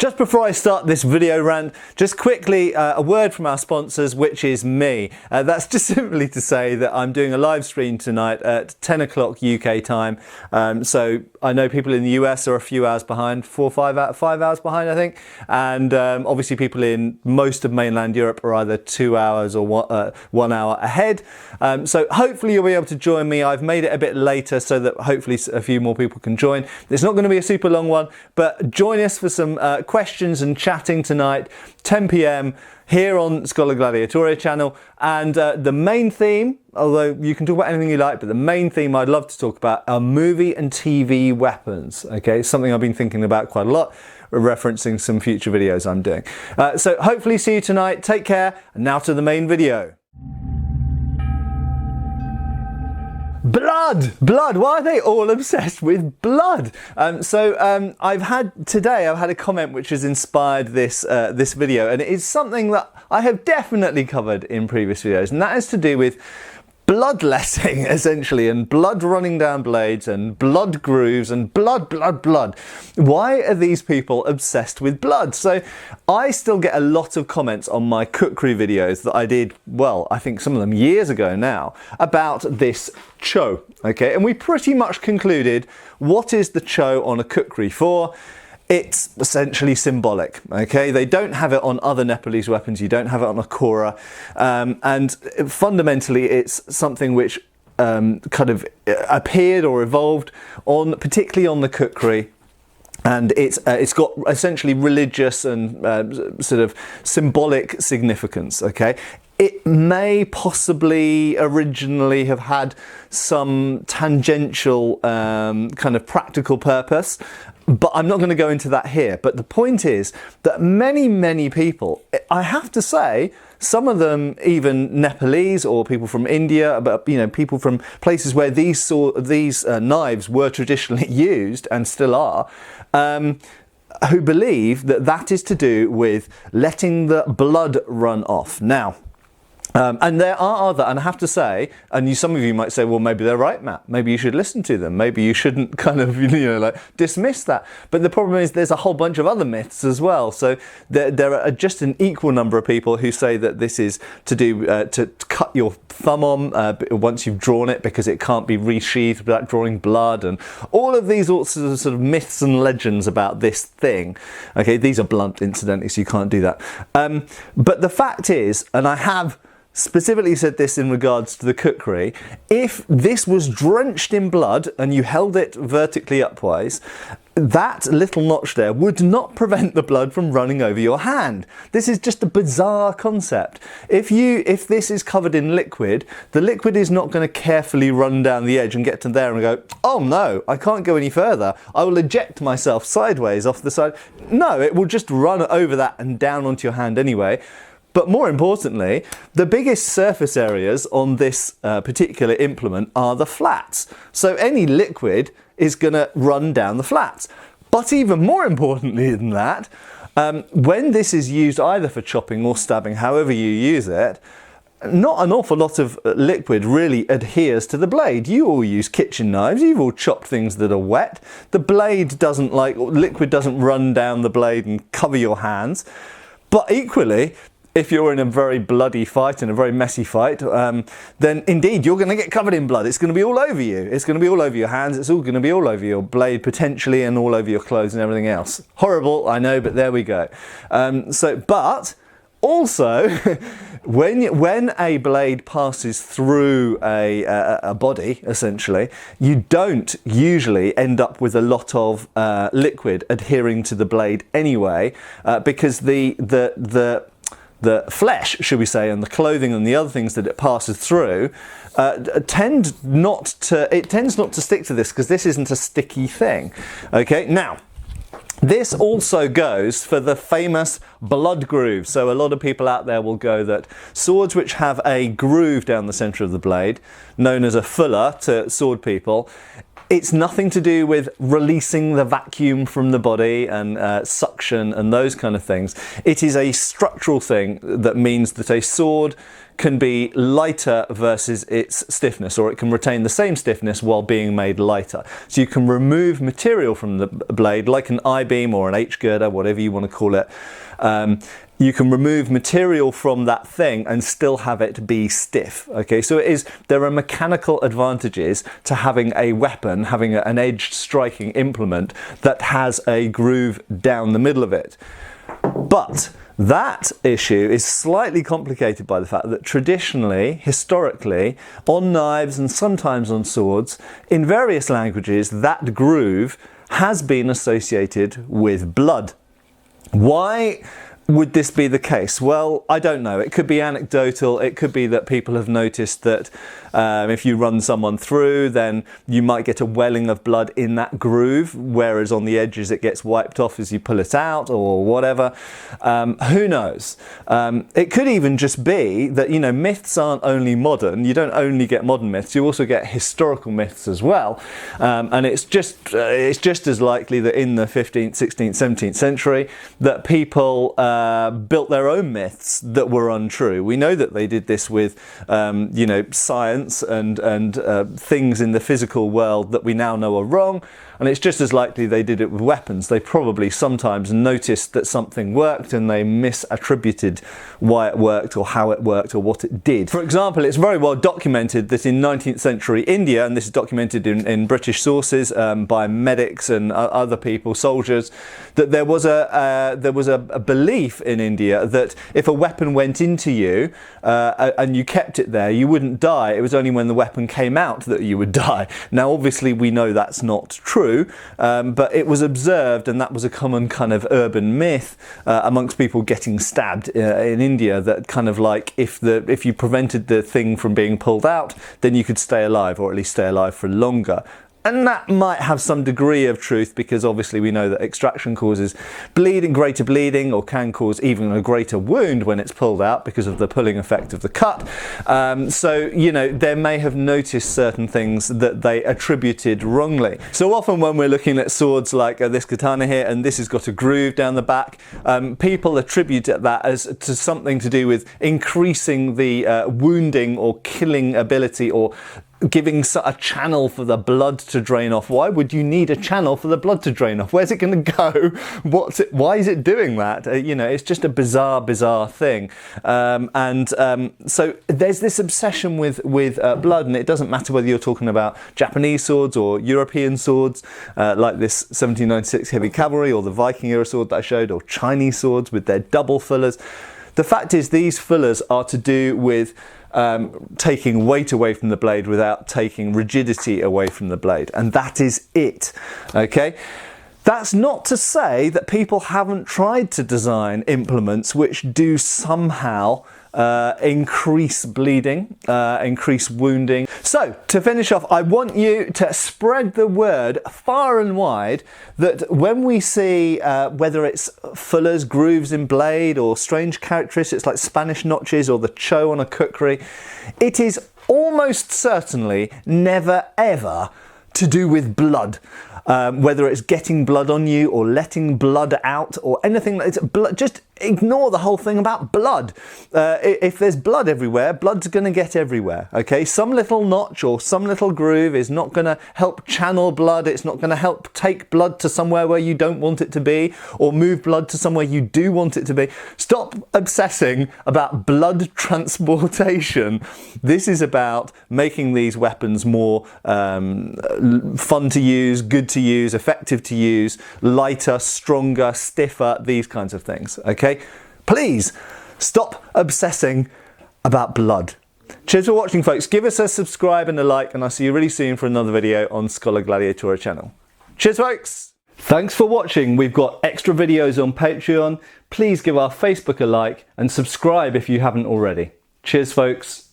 Just before I start this video rant, just quickly a word from our sponsors, which is me. That's just simply to say that I'm doing a live stream tonight at 10 o'clock UK time. So I know people in the US are a few hours behind, 5 hours behind, I think. And obviously people in most of mainland Europe are either 2 hours or 1 hour ahead. So hopefully you'll be able to join me. I've made it a bit later so that hopefully a few more people can join. It's not going to be a super long one, but join us for some questions and chatting tonight, 10 p.m. here on Scholar Gladiatore channel. And the main theme, although you can talk about anything you like, but the main theme I'd love to talk about are movie and TV weapons. Okay, something I've been thinking about quite a lot, referencing some future videos I'm doing. So hopefully see you tonight. Take care. And now to the main video. Blood! Why are they all obsessed with blood? I've had a comment which has inspired this this video, and it is something that I have definitely covered in previous videos, and that is to do with bloodletting, essentially, and blood running down blades and blood grooves and blood. Why are these people obsessed with blood? So I still get a lot of comments on my kukri videos that I did, well, I think some of them years ago now, about this cho, okay? And we pretty much concluded, what is the cho on a kukri for? It's essentially symbolic, okay? They don't have it on other Nepalese weapons, you don't have it on a kora, and fundamentally it's something which kind of appeared or evolved on, particularly on the kukri, and it's got essentially religious and sort of symbolic significance, okay? It may possibly originally have had some tangential kind of practical purpose, but I'm not going to go into that here. But the point is that many people, I have to say, some of them even Nepalese or people from India, but you know, people from places where these knives were traditionally used and still are, who believe that that is to do with letting the blood run off. Now, and there are other, and I have to say, and some of you might say, well, maybe they're right, Matt. Maybe you should listen to them. Maybe you shouldn't kind of, like dismiss that. But the problem is there's a whole bunch of other myths as well. So there are just an equal number of people who say that this is to do, to cut your thumb on once you've drawn it because it can't be resheathed without drawing blood, and all of these sorts of sort of myths and legends about this thing. Okay, these are blunt, incidentally, so you can't do that. But the fact is, and I have specifically said this in regards to the kukri, if this was drenched in blood and you held it vertically upwards, that little notch there would not prevent the blood from running over your hand. This is just a bizarre concept. If this is covered in liquid, the liquid is not going to carefully run down the edge and get to there and go, oh no, I can't go any further. I will eject myself sideways off the side. No, it will just run over that and down onto your hand anyway. But more importantly, the biggest surface areas on this particular implement are the flats. So any liquid is going to run down the flats. But even more importantly than that, when this is used either for chopping or stabbing, however you use it, not an awful lot of liquid really adheres to the blade. You all use kitchen knives, you've all chopped things that are wet. The blade doesn't liquid doesn't run down the blade and cover your hands. But equally, if you're in a very bloody fight and a very messy fight, then indeed you're going to get covered in blood. It's going to be all over you. It's going to be all over your hands. It's all going to be all over your blade potentially, and all over your clothes and everything else. Horrible, I know, but there we go. But also, when a blade passes through a body, essentially, you don't usually end up with a lot of liquid adhering to the blade anyway, because the flesh, should we say, and the clothing and the other things that it passes through tends not to stick to this, because this isn't a sticky thing. Okay, now this also goes for the famous blood groove. So a lot of people out there will go that swords which have a groove down the center of the blade, known as a fuller to sword people, it's nothing to do with releasing the vacuum from the body and suction and those kind of things. It is a structural thing that means that a sword can be lighter versus its stiffness, or it can retain the same stiffness while being made lighter. So you can remove material from the blade, like an I-beam or an H-girder, whatever you want to call it. You can remove material from that thing and still have it be stiff. Okay, so there are mechanical advantages to having a weapon, having an edged striking implement that has a groove down the middle of it. But that issue is slightly complicated by the fact that traditionally, historically, on knives and sometimes on swords, in various languages, that groove has been associated with blood. Why would this be the case? Well, I don't know. It could be anecdotal. It could be that people have noticed that if you run someone through, then you might get a welling of blood in that groove, whereas on the edges it gets wiped off as you pull it out or whatever. Who knows? It could even just be that, you know, myths aren't only modern. You don't only get modern myths, you also get historical myths as well. And it's just as likely that in the 15th, 16th, 17th century that people built their own myths that were untrue. We know that they did this with, you know, science and things in the physical world that we now know are wrong. And it's just as likely they did it with weapons. They probably sometimes noticed that something worked and they misattributed why it worked or how it worked or what it did. For example, it's very well documented that in 19th century India, and this is documented in British sources by medics and other people, soldiers, that there was a belief in India that if a weapon went into you and you kept it there, you wouldn't die. It was only when the weapon came out that you would die. Now, obviously, we know that's not true. But it was observed, and that was a common kind of urban myth amongst people getting stabbed in India, that kind of like if you prevented the thing from being pulled out, then you could stay alive, or at least stay alive for longer. And that might have some degree of truth, because obviously we know that extraction causes bleeding, greater bleeding, or can cause even a greater wound when it's pulled out because of the pulling effect of the cut. So, you know, they may have noticed certain things that they attributed wrongly. So often when we're looking at swords like this katana here, and this has got a groove down the back, people attribute that as to something to do with increasing the wounding or killing ability, or giving a channel for the blood to drain off. Why would you need a channel for the blood to drain off? Where's it going to go? Why is it doing that? You know, it's just a bizarre thing. So there's this obsession with blood, and it doesn't matter whether you're talking about Japanese swords or European swords, like this 1796 heavy cavalry, or the Viking era sword that I showed, or Chinese swords with their double fullers. The fact is, these fullers are to do with taking weight away from the blade without taking rigidity away from the blade, and that is it. Okay, that's not to say that people haven't tried to design implements which do somehow increase bleeding, increase wounding. So to finish off, I want you to spread the word far and wide that when we see whether it's fullers, grooves in blade, or strange characteristics like Spanish notches or the cho on a kukri, it is almost certainly never ever to do with blood. Whether it's getting blood on you or letting blood out or anything like that, just ignore the whole thing about blood. If there's blood everywhere, blood's going to get everywhere. Okay, some little notch or some little groove is not going to help channel blood. It's not going to help take blood to somewhere where you don't want it to be, or move blood to somewhere you do want it to be. Stop obsessing about blood transportation. This is about making these weapons more fun to use, good to use, effective to use, lighter, stronger, stiffer, these kinds of things. Okay, please stop obsessing about blood. Cheers for watching, folks. Give us a subscribe and a like, and I'll see you really soon for another video on Scholar Gladiatora channel. Cheers, folks. Thanks for watching. We've got extra videos on Patreon. Please give our Facebook a like and subscribe if you haven't already. Cheers, folks.